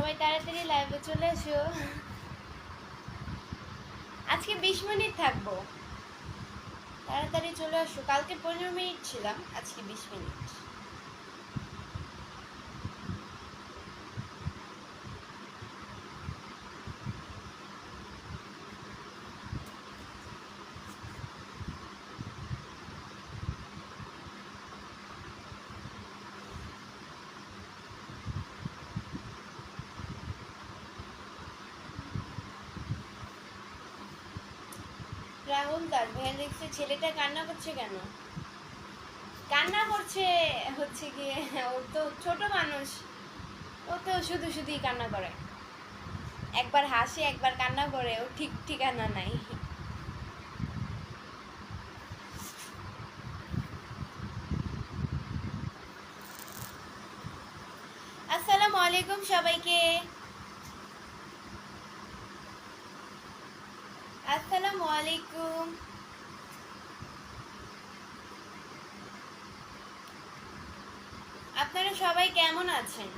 সবাই তাড়াতাড়ি লাইভে চলে এসো। আজকে 20 মিনিট থাকবো, তাড়াতাড়ি চলে আসো। কালকে 15 মিনিট ছিলাম, আজকে 20 মিনিট। রাহুল দাস ভাইয়া দেখছে ছেলেটা কান্না করছে কেন? কান্না করছে হচ্ছে গিয়ে ওর তো ছোট মানুষ, ও তো শুধু শুধুই কান্না করে, একবার হাসে একবার কান্না করে, ও ঠিক ঠিকানা নাই। আসসালামু আলাইকুম সবাইকে, আসসালামু আলাইকুম। আপনারা সবাই কেমন আছেন?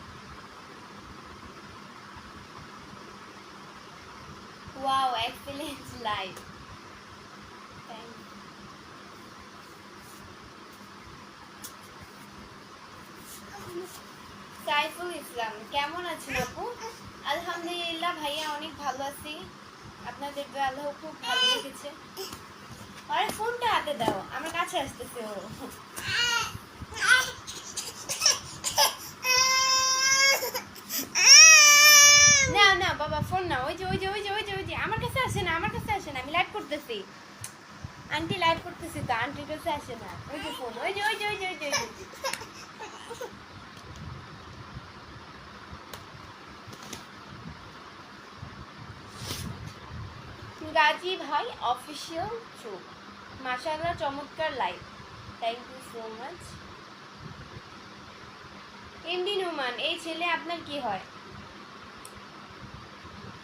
Wow, excellent live. Saiful Islam কেমন আছেন আপু? আলহামদুলিল্লাহ ভাইয়া অনেক ভালো আছি, আপনাদের আল্লাহ খুব ভালো রেখেছে। আরে ফোনটা হাতে দাও, আমার কাছে আসতেছে ও। না না বাবা ফোন না, ওই যে ওই যে ওই যে ওই যে ওই যে আমার কাছে আসে না, আমার কাছে আসে না, আমি লাইভ করতেছি, আন্টি লাইভ করতেছি তো, আন্টির কাছে আসে না। ওই যে ফোন, ওই যে ওই যে ওই যে ওই যে গাজী ভাই অফিসিয়াল চোখ, মাশাআল্লাহ চমৎকার live, thank you so much. MD Noman, এই ছেলে আপনার কি হয়?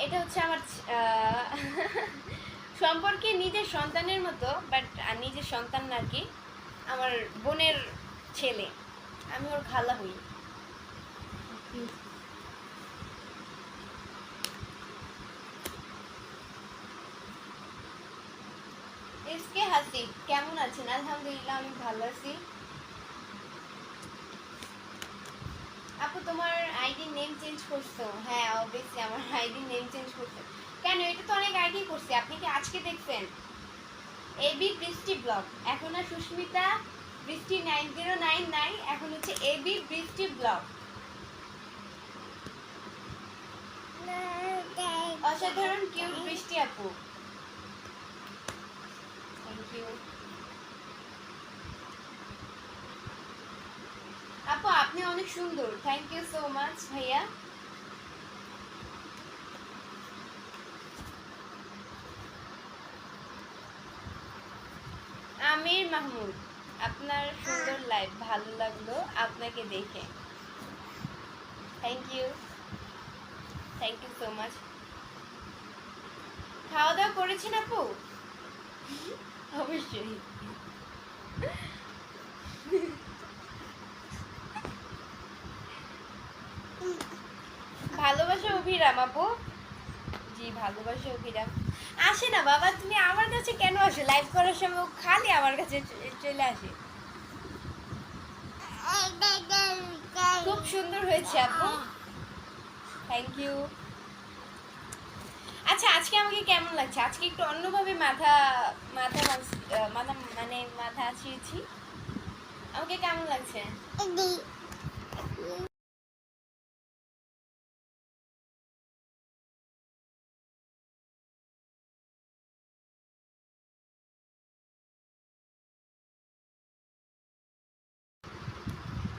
এটা হচ্ছে আমার সম্পর্কে নিজের সন্তানের মতো, বাট নিজের সন্তান না আর কি, আমার বোনের ছেলে, আমি ওর খালা হই। এসকে হাসি কেমন আছেন? আলহামদুলিল্লাহ আমি ভালো আছি। আপু তোমার আইডি নেম চেঞ্জ করছো? হ্যাঁ অবভিয়াসলি আমার আইডি নেম চেঞ্জ করছো। কেন? এটা তো অনেক আইডি করছি, আপনি কি আজকে দেখছেন? এবি বৃষ্টি ব্লগ, এখন আর সুস্মিতা বৃষ্টি 9099 নাই, এখন হচ্ছে এবি বৃষ্টি ব্লগ। অসাধারণ কিউট বৃষ্টি আপু, থ্যাংক ইউ আপু, আপনি অনেক সুন্দর, থ্যাংক ইউ সো মাচ ভাইয়া। আমির মাহমুদ, আপনার সুন্দর লাইভ, ভালো লাগলো আপনাকে দেখে, থ্যাংক ইউ সো মাচ। খাওয়া দাওয়া করেছেন আপু? অবশ্যই। ভালোবাসা অভিরাম আপু, জি ভালোবাসা অভিরাম। আসে না বাবা, তুমি আমার কাছে কেন আসো? লাইভ করার সময় খালি আমার কাছে চলে আসে। খুব সুন্দর হয়েছে আপু, থ্যাংক ইউ। আচ্ছা আজকে আমাকে কেমন লাগছে? আজকে একটু অন্যভাবে মাথা মাথা মাথা মানে মাথা আছিয়েছি, আমাকে কেমন লাগছে?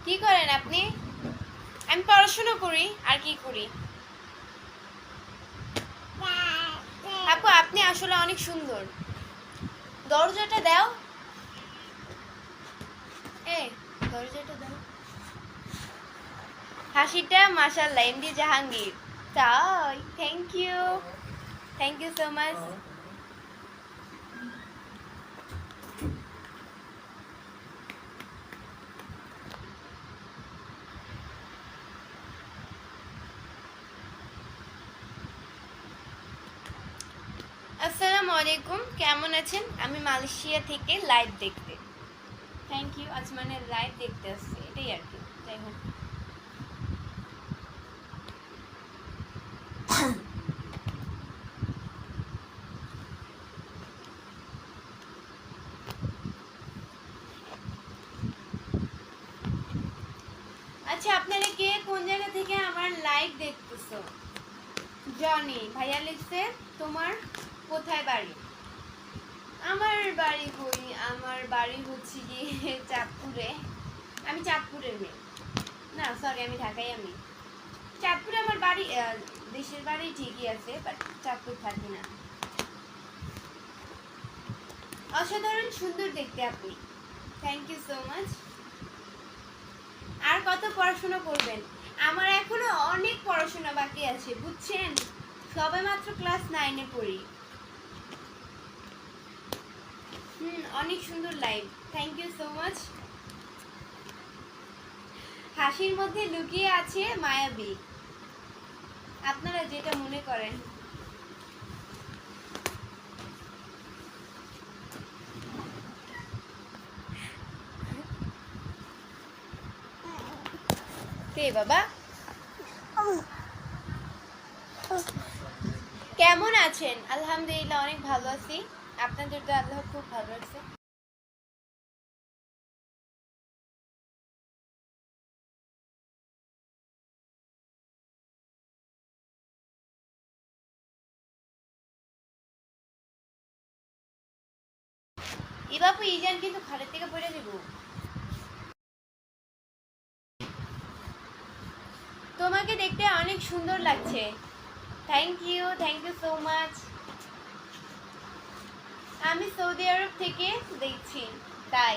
কি করেন আপনি? আমি পড়াশোনা করি, আর কি করি। আপু আপনি আসলে অনেক সুন্দর, দরজাটা দাও, এই দরজাটা দাও। হাসিটা মাশাআল্লাহ, এমডি জাহাঙ্গীর, তাই থ্যাংক ইউ সো মাচ। আসসালামু আলাইকুম, কেমন আছেন? আমি মালয়েশিয়া থেকে লাইভ দেখতে। Thank you. আজ মানে লাইভ দেখতে আসছি, এটাই আর কি। যাই হোক, আচ্ছা আপনারা কে কোন জায়গা থেকে আমার লাইভ দেখতেছো? জনি ভাইয়া লিখছে তোমার কোথায় বাড়ি? আমার বাড়ি কই, আমার বাড়ি হচ্ছে গিয়ে চাঁদপুরে। আমি চাঁদপুরের মেয়ে। না সরি, আমি ঢাকায়। আমি চাঁদপুরে আমার বাড়ি, দেশের বাড়ি ঠিকই আছে, বাট চাঁদপুর থাকি না। অসাধারণ সুন্দর দেখতে আপনি। Thank you so much. আর কত পড়াশোনা করবেন? আমার এখনো অনেক পড়াশোনা বাকি আছে, বুঝছেন? সবে মাত্র ক্লাস 9-এ পড়ি। অনেক সুন্দর live. Thank you so much. হাসির মধ্যে লুকিয়ে আছে মায়াবী, আপনারা যেটা মনে করেন। কে বাবা? কেমন আছেন? আলহামদুলিল্লাহ অনেক ভালো আছি। আপনাদের তো আল্লাহ খুব ভালো আছে। ই বাপু ইজান কিন্তু ঘরের থেকে পড়ে দিব। তোমাকে দেখতে অনেক সুন্দর লাগছে। Thank you so much. আমি সৌদি আরব থেকে দেখছি, তাই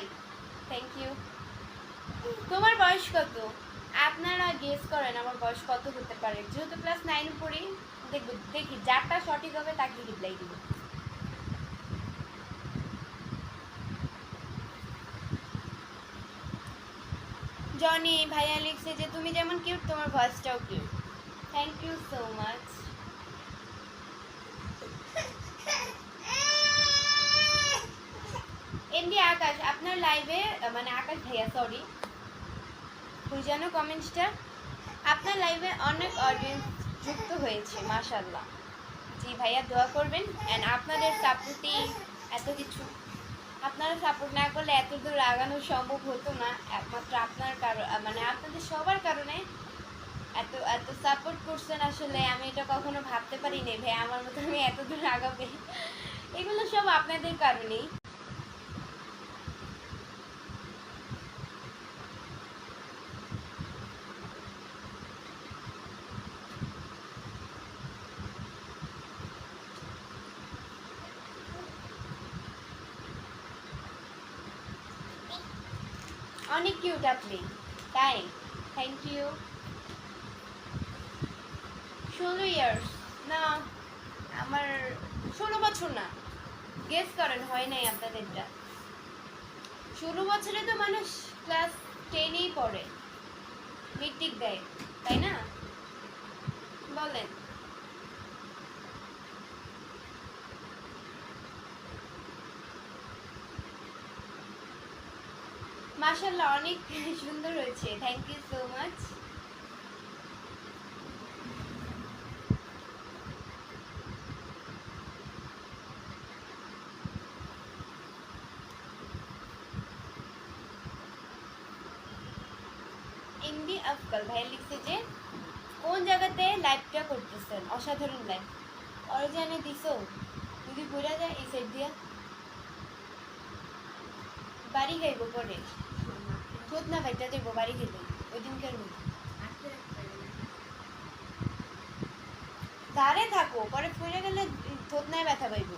থ্যাংক ইউ। তোমার বয়স কত? আপনারা গেস করেন আমার বয়স কত হতে পারে। যেহেতু ক্লাস 9 পড়ি, দেখি যারটা সঠিক হবে তাকে রিপ্লাই দিব। জনি ভাইয়া লিখছে যে তুমি যেমন কিউট তোমার ভয়েসটাও cute. Thank you so much. MD Akash আপনার লাইভে, মানে আকাশ ভাইয়া সরি, তুই জানো কমেন্টসটা। আপনার লাইভে অনেক অডিয়েন্স যুক্ত হয়েছে, মাশাআল্লাহ। জি ভাইয়া দোয়া করবেন, এন্ড আপনাদের সাপোর্টই এত কিছু। আপনারা সাপোর্ট না করলে এত দূর আগানো সম্ভব হতো না। একমাত্র আপনার কারণ, মানে আপনাদের সবার কারণে এত এত সাপোর্ট করছেন। আসলে আমি এটা কখনো ভাবতে পারিনি ভাই আমার মতো আমি এত দূর আগাবে। এগুলো সব আপনাদের কারণেই। অনেক কিউট আপনি, তাই থ্যাংক ইউ। 16 ইয়ার্স না, আমার 16 বছর না। গেস করেন হয় নাই আপনাদেরটা। 16 বছরে তো মানুষ ক্লাস 10-এই পড়ে, মেট্রিক দেয়, তাই না? বলেন। মাশাআল্লাহ অনেক সুন্দর হয়েছে, thank you so much. MD Afkal ভাই লিখছে যে কোন জায়গাতে লাইভটা করতেছেন? অসাধারণ লাইভ। অরিজিনে দিছো যদি ঘুরে যায় এই সাইড দিয়া বাড়ি গাইব পরে খোদ না ভাইটা দেবো বাড়ি গেলে ওই দিনকার মধ্যে ধারে থাকো, পরে ফুলে গেলে থোতনায় ব্যথা পাইব।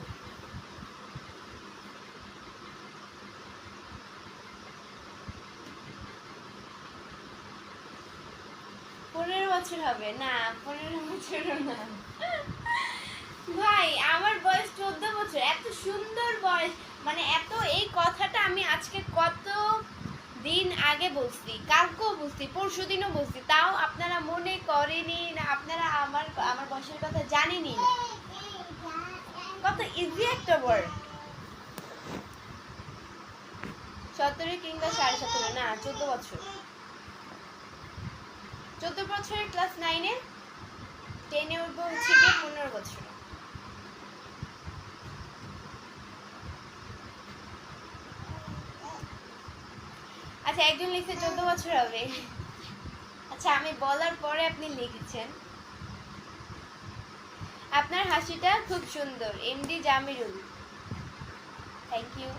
15 বছর হবে না, 15 বছরও না ভাই। আমার বয়স 14 বছর। এত সুন্দর বয়স, মানে এত, এই কথাটা আমি আজকে কত দিন আগে বলছি, কালকেও বলছি, পরশু দিনও বলছি, তাও আপনারা মনে করেনি না, আপনারা আমার আমার বয়সের কথা জানেনই না। কত ইজি একটা ওয়ার্ড। 17 কিংবা 17.5 না 14 বছর। 14 বছরের ক্লাস 9-এ, 10-এ উঠবো হচ্ছে গিয়ে 15 বছর। আচ্ছা একজন লিখছে 14 বছর হবে। আচ্ছা আমি বলার পরে আপনি লিখেছেন। আপনার হাসিটা খুব সুন্দর, MD Jamirul. Thank you.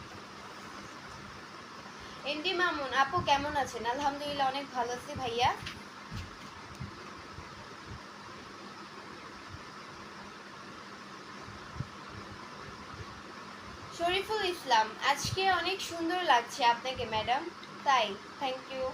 MD Mamun, আপু কেমন আছেন? আলহামদুলিল্লাহ অনেক ভালো আছি ভাইয়া। শরীফুল ইসলাম, আজকে অনেক সুন্দর লাগছে আপনাকে ম্যাডাম। তাই, থ্যাংক ইউ।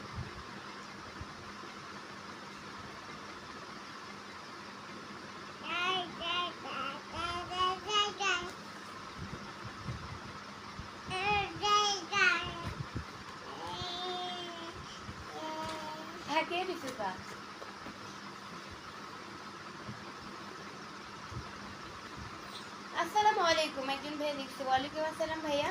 থাকে রিতুকা। আসসালামু আলাইকুম, একজন ভাইয়া লিখছে। ওয়ালাইকুম আসসালাম ভাইয়া।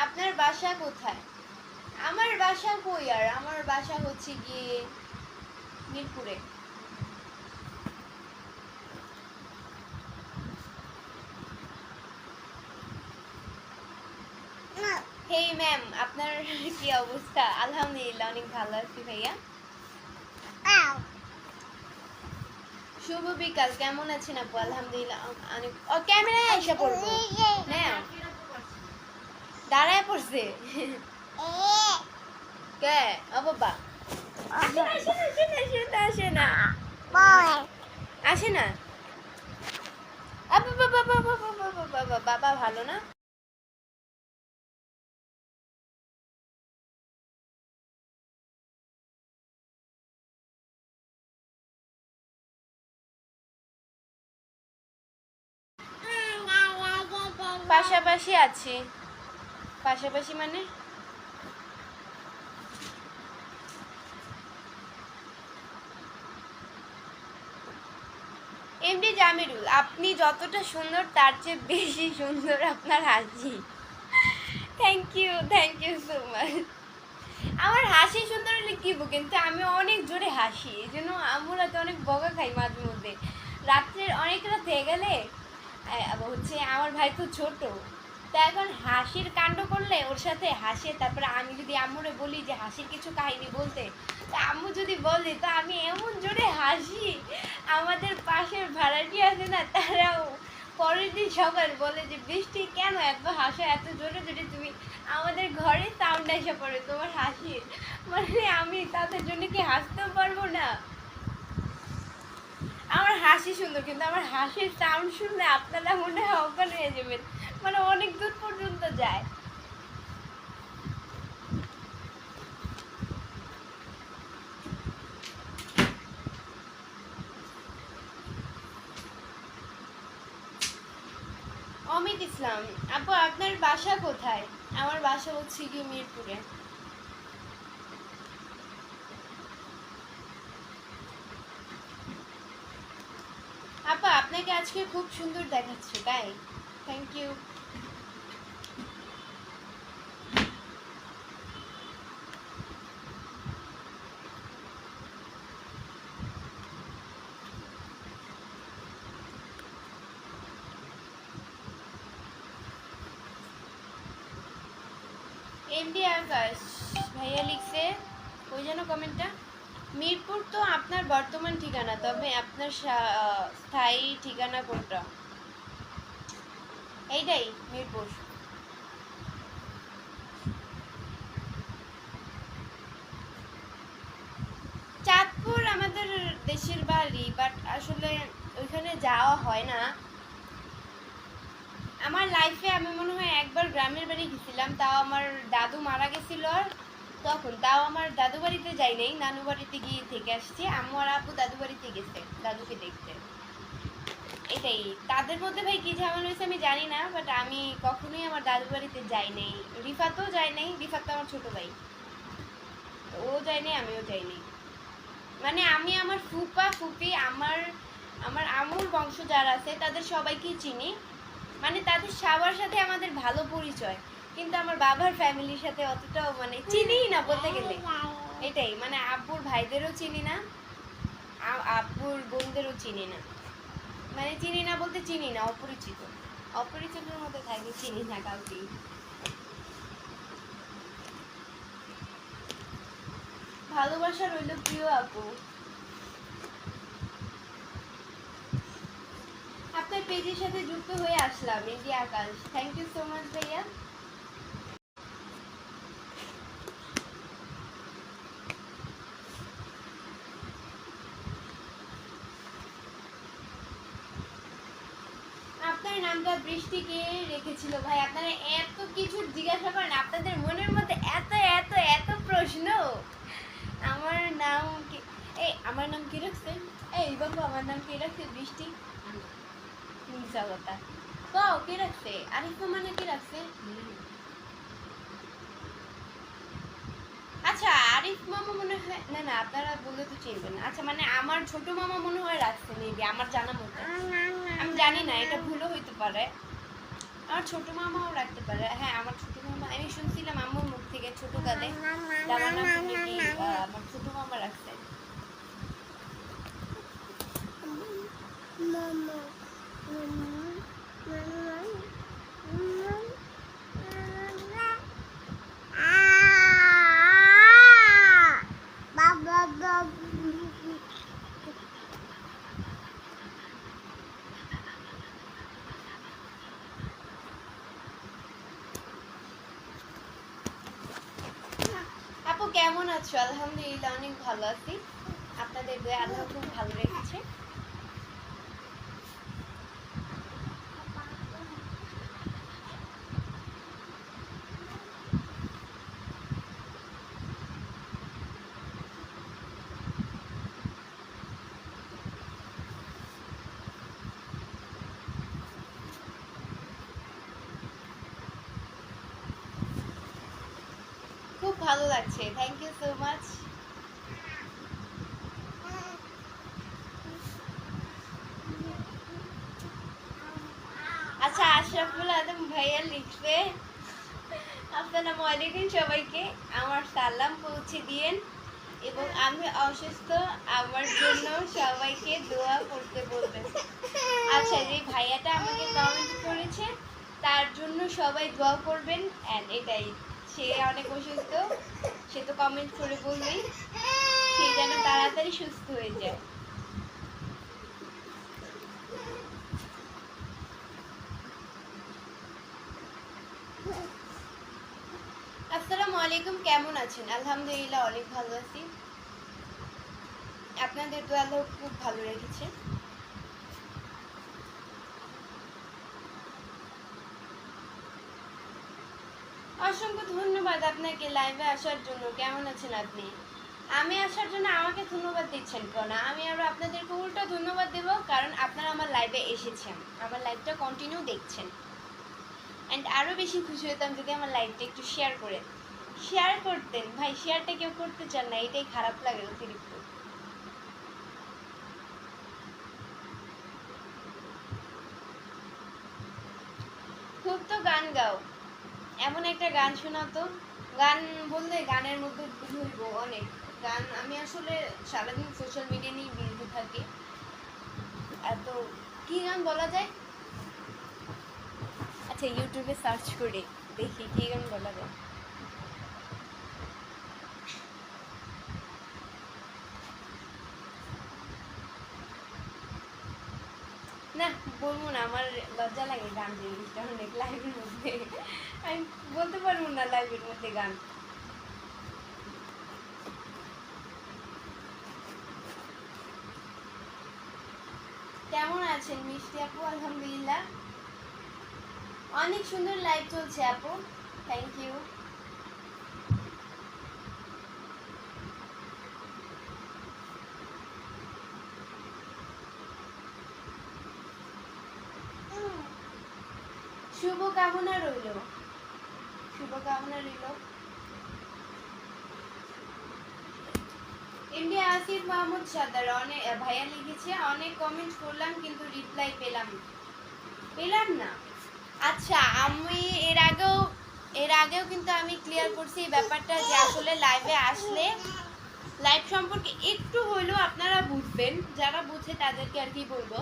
আপনার বাসা কোথায়? আমার বাসা কই আর, আমার বাসা হচ্ছে গিয়ে মিরপুরে। হেই ম্যাম, আপনার কি অবস্থা? আলহামদুলিল্লাহ অনেক ভালো আছি ভাইয়া। শুভ বিকাল, কেমন আছেন আপু? আলহামদুলিল্লাহ অনেক। ও ক্যামেরায় এসে পড়বো। হ্যাঁ দাঁড়ায় পড়ছে। কে? ও বাবা আসে না আসে না আসে না। বাবা ভালো না? পাশাপাশি আছি। পাশাপাশি মানে এমডি জামিরুল, আপনি যতটা সুন্দর তার চেয়ে বেশি সুন্দর আপনার হাসি। Thank you so much. আমার হাসি সুন্দর হলে কি কিন্তু আমি অনেক জোরে হাসি, এই জন্য আম্মুর হাতে অনেক বকা খাই মাঝে মধ্যে। রাত্রের অনেক রাত হয়ে গেলে হচ্ছে আমার ভাই তো ছোট, তা এখন হাসির কাণ্ড করলে ওর সাথে হাসে। তারপরে আমি যদি আম্মুরে বলি যে হাসির কিছু কাহিনী বলতে, তা আম্মু যদি বলে তা আমি এমন জোরে হাসি, আমাদের পাশের ভাড়াটি আছে না, তারাও পরের দিন সকাল বলে যে বৃষ্টি কেন এত হাসো, এত জোরে জোরে তুমি আমাদের ঘরে সাউন্ড এসে পড়ে তোমার হাসির। মানে আমি তাদের জন্য কি হাসতেও পারবো না? আমার হাসি সুন্দর, কিন্তু আমার হাসির সাউন্ড শুনলে আপনারা মনে হয় অজ্ঞান হয়ে যাবেন, মানে অনেক দূর পর্যন্ত যায়। অমিত ইসলাম, আপু আপনার বাসা কোথায়? আমার বাসা হচ্ছে কি মিরপুরে। আপা আপনাকে আজকে খুব সুন্দর দেখাচ্ছে। তাই, থ্যাংক ইউ। এমডি আকাশ ভাইয়া লিখছে, ওই যেন কমেন্টটা, মিরপুর তো আপনার বর্তমান ঠিকানা, তবে আপনার স্থায়ী ঠিকানা কোনটা? এইটাই মিরপুর। চাঁদপুর আমাদের দেশের বাড়ি, বাট আসলে ওইখানে যাওয়া হয় না। আমার লাইফে আমি মনে হয় একবার গ্রামের বাড়ি গেছিলাম, তাও আমার দাদু মারা গেছিল, তখন তাও আমার দাদু বাড়িতে যাই নাই, নানু বাড়িতে গিয়ে থেকে আসছি। আম্মু আর আব্বু দাদু বাড়িতে গেছে দাদুকে দেখতে। এটাই, তাদের মধ্যে ভাই কি ঝামেলা হয়েছে আমি জানি না, বাট আমি কখনোই আমার দাদু বাড়িতে যাই নাই। রিফাতও যায় নাই, রিফাত তো আমার ছোট ভাই। ও যায়নি, আমিও যাইনি। মানে আমি আমার ফুপা ফুপি আমার আমার আমুর বংশ যারা আছে তাদের সবাইকেই চিনি, মানে তাদের সবার সাথে আমাদের ভালো পরিচয়, কিন্তু আমার বাবার ফ্যামিলির সাথে অতটাও মানে চিনিই না বলতে গেলে। এটাই মানে আব্বুর ভাইদেরও চিনি না, আব্বুর বোনদেরও চিনি না, মানে চিনি না বলতে চিনি না, অপরিচিত, অপরিচিতের মধ্যে থাকি, চিনি না কাউকেই। ভালোবাসা রইল প্রিয় আপু। আপনার পেজের সাথে যুক্ত হয়ে আসলাম, India Akash, thank you so much ভাইয়া। আপনার নামটা বৃষ্টি কে রেখেছিল ভাই? আপনারা এত কিছু জিজ্ঞাসা করেন, আপনাদের মনের মধ্যে এত এত এত প্রশ্ন। আমার নাম কি, এই আমার নাম কি রাখছে? এই বাবু আমার নাম কি রাখছে? বৃষ্টি? মিশা কথা কও, কে রাখছে? আরিফ মানে কি রাখছে? আচ্ছা আরিফ মামা মনে হয়, না না আপনারা বললে তো চিনবেন। আচ্ছা মানে আমার ছোট মামা মনে হয় রাখছে, মেবি আমার জানা মতো, আমি জানি না, এটা ভুলও হইতে পারে। আমার ছোট মামাও রাখতে পারে, হ্যাঁ আমার ছোট মামা, আমি শুনছিলাম আম্মুর মুখ থেকে ছোট কালে আমার নাম মেবি আমার ছোট মামা রাখছে। আপু কেমন আছো? আলহামদুলিল্লাহ অনেক ভালো আছি, আপনাদের দয়া আল্লাহ খুব ভালো রেখেছে। খুব ভালো লাগছে, থ্যাংক ইউ সো মাচ। আচ্ছা আশরাফুল আদম ভাইয়া লিখবে, আসসালামু আলাইকুম সবাইকে, আমার সালাম পৌঁছে দিয়েন এবং আমি অসুস্থ, আমার জন্য সবাইকে দোয়া করতে বলবেন। আচ্ছা যে ভাইয়াটা আমাকে কমেন্ট করেছে তার জন্য সবাই দোয়া করবেন, এন্ড এটাই, সে অনেক অসুস্থ, সে তো কমেন্ট করে বলবেই, সে যেন তাড়াতাড়ি সুস্থ হয়ে যায়। আসসালামু আলাইকুম, কেমন আছেন? আলহামদুলিল্লাহ অনেক ভালো আছি, আপনাদের তো আল্লাহ খুব ভালো রেখেছে। অসংখ্য ধন্যবাদ আপনাকে লাইভে আসার জন্য। কেমন আছেন আপনি? আমি আসার জন্য আমাকে ধন্যবাদ দিচ্ছেন কেন? আমি আরো আপনাদেরকে উল্টো ধন্যবাদ দেব, কারণ আপনারা আমার লাইভে এসেছেন, আমার লাইভটা কন্টিনিউ দেখছেন। অ্যান্ড আরও বেশি খুশি হতাম যদি আমার লাইভটা একটু শেয়ার করতেন। ভাই শেয়ারটা কেউ করতে চান না, এটাই খারাপ লাগে অতিরিক্ত। খুব তো গান গাও, এমন একটা গান শোনাও তো। গান বললে গানের মধ্যে ধরব অনেক গান, আমি আসলে সারাদিন সোশ্যাল মিডিয়া নিয়ে বিজি থাকি, এত কি গান বলা যায়? আচ্ছা ইউটিউবে সার্চ করে দেখি কি গান বলা যায়। না বলবো না, আমার লজ্জা লাগে গান জিনিসটা অনেক, লাইভের মধ্যে আমি বলতে পারবো না লাইভের মধ্যে গান। কেমন আছেন মিষ্টি আপু? আলহামদুলিল্লাহ অনেক সুন্দর লাইভ চলছে আপু, থ্যাংক ইউ। শুভকামনা রইল, শুভকামনা রইল। এমডি আসিফ মাহমুদ সাদ্দার অনেক ভাইয়া লিখেছে অনেক কমেন্ট করলাম কিন্তু রিপ্লাই পেলাম না। আচ্ছা আমি এর আগেও কিন্তু আমি ক্লিয়ার করছি এই ব্যাপারটা যে আসলে লাইভে আসলে লাইভ সম্পর্কে একটু হলেও আপনারা বুঝবেন, যারা বুঝে তাদেরকে আর কি বলবো,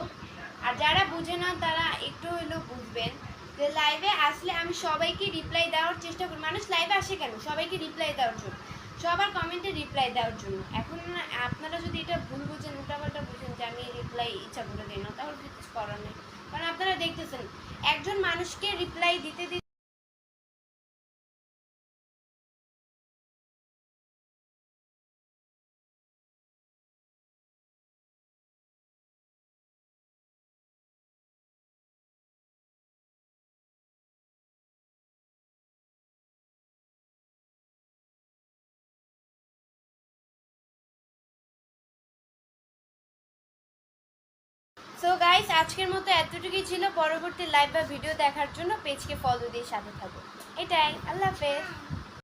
আর যারা বুঝে না তারা একটু হলেও বুঝবেন যে লাইভে আসলে আমি সবাইকে রিপ্লাই দেওয়ার চেষ্টা করি। মানুষ লাইভে আসে কেন? সবাইকে রিপ্লাই দেওয়ার জন্য, সবার কমেন্টে রিপ্লাই দেওয়ার জন্য। এখন আপনারা যদি এটা ভুল বুঝেন, উল্টাপাল্টা বুঝেন যে আমি রিপ্লাই ইচ্ছা করে দিই না, তাহলে কিছু করার নেই। কারণ আপনারা দেখতেছেন একজন মানুষকে রিপ্লাই দিতে দিতে সো গাইস আজকের মতো এতটুকুই ছিল। পরবর্তী লাইভ বা ভিডিও দেখার জন্য পেজকে ফলো দিয়ে সাথে থাকুন। এটাই, আল্লাহ হাফেজ।